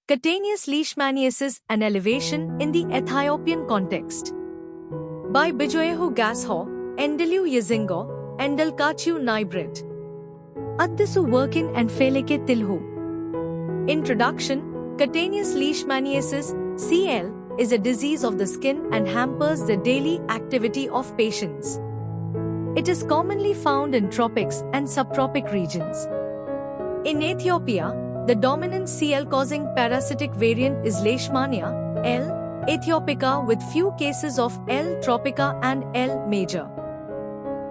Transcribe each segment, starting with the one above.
Cutaneous leishmaniasis and elevation in the Ethiopian context. By Bijoyehu Gasho, Endelu Yazingo, Endelkachu Nybrit. Addisu Workin and Feleke Tilhu. Introduction. Cutaneous leishmaniasis, CL, is a disease of the skin and hampers the daily activity of patients. It is commonly found in tropics and subtropic regions. In Ethiopia, the dominant CL-causing parasitic variant is Leishmania, L. aethiopica, with few cases of L. tropica and L. major.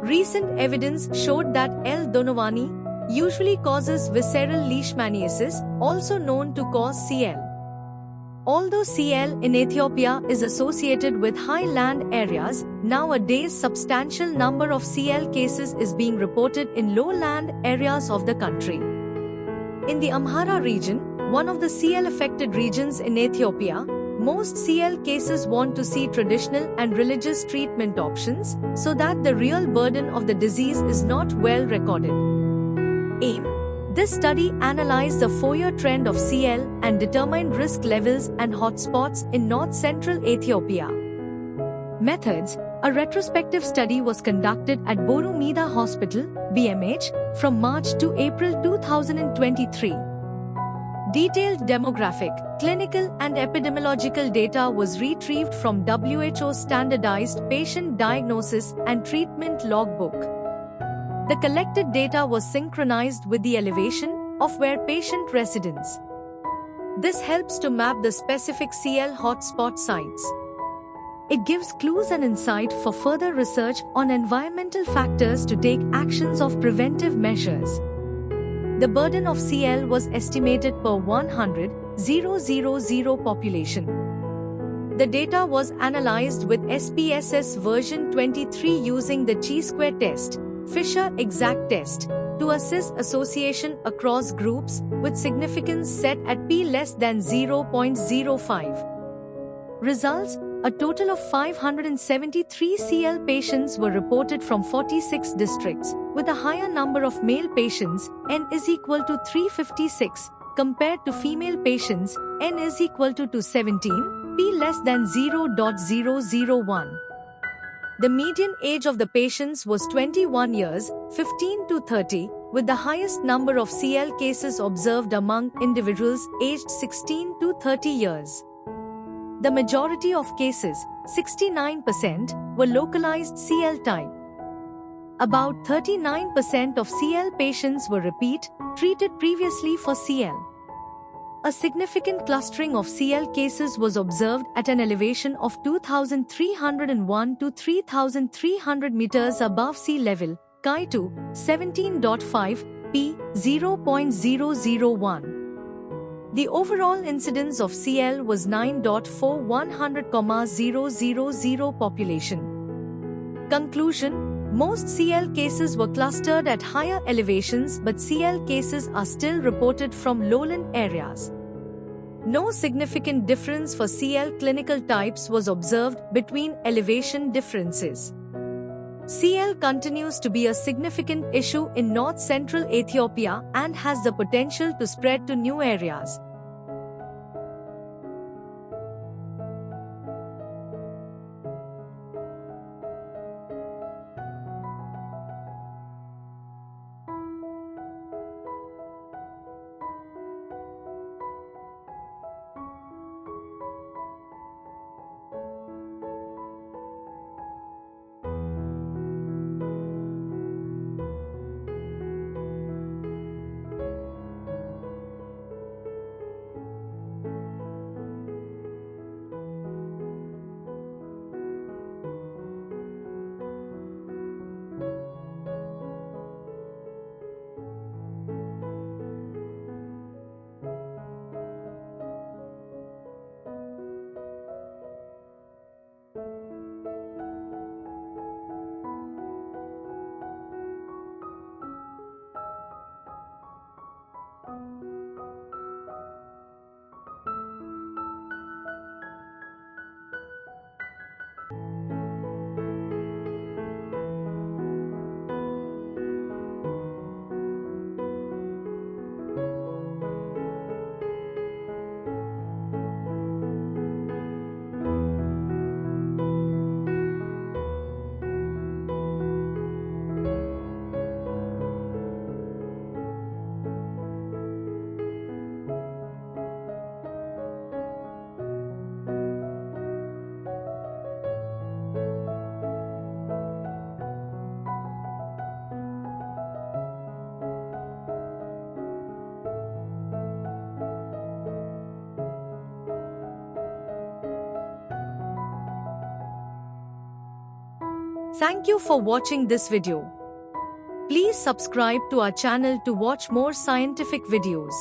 Recent evidence showed that L. donovani usually causes visceral leishmaniasis, also known to cause CL. Although CL in Ethiopia is associated with high land areas, nowadays substantial number of CL cases is being reported in lowland areas of the country. In the Amhara region, one of the CL-affected regions in Ethiopia, most CL cases want to see traditional and religious treatment options so that the real burden of the disease is not well recorded. Aim. This study analyzed the 4-year trend of CL and determined risk levels and hotspots in north-central Ethiopia. Methods. A retrospective study was conducted at Boru Meeda Hospital, BMH, from March to April 2023. Detailed demographic, clinical and epidemiological data was retrieved from WHO Standardized Patient Diagnosis and Treatment Logbook. The collected data was synchronized with the elevation of where patient residence. This helps to map the specific CL hotspot sites. It gives clues and insight for further research on environmental factors to take actions of preventive measures. The burden of CL was estimated per 100,000 population. The data was analyzed with SPSS version 23 using the chi-square test, Fisher exact test, to assess association across groups with significance set at p less than 0.05. Results. A total of 573 CL patients were reported from 46 districts, with a higher number of male patients, N is equal to 356, compared to female patients, N is equal to 217, p less than 0.001. The median age of the patients was 21 years, 15 to 30, with the highest number of CL cases observed among individuals aged 16 to 30 years. The majority of cases, 69%, were localized CL type. About 39% of CL patients were repeat, treated previously for CL. A significant clustering of CL cases was observed at an elevation of 2,301 to 3,300 meters above sea level, Chi2, 17.5, p. 0.001. The overall incidence of CL was 9.4 100,000 population. Conclusion. Most CL cases were clustered at higher elevations, but CL cases are still reported from lowland areas. No significant difference for CL clinical types was observed between elevation differences. CL continues to be a significant issue in north-central Ethiopia and has the potential to spread to new areas. Thank you for watching this video. Please subscribe to our channel to watch more scientific videos.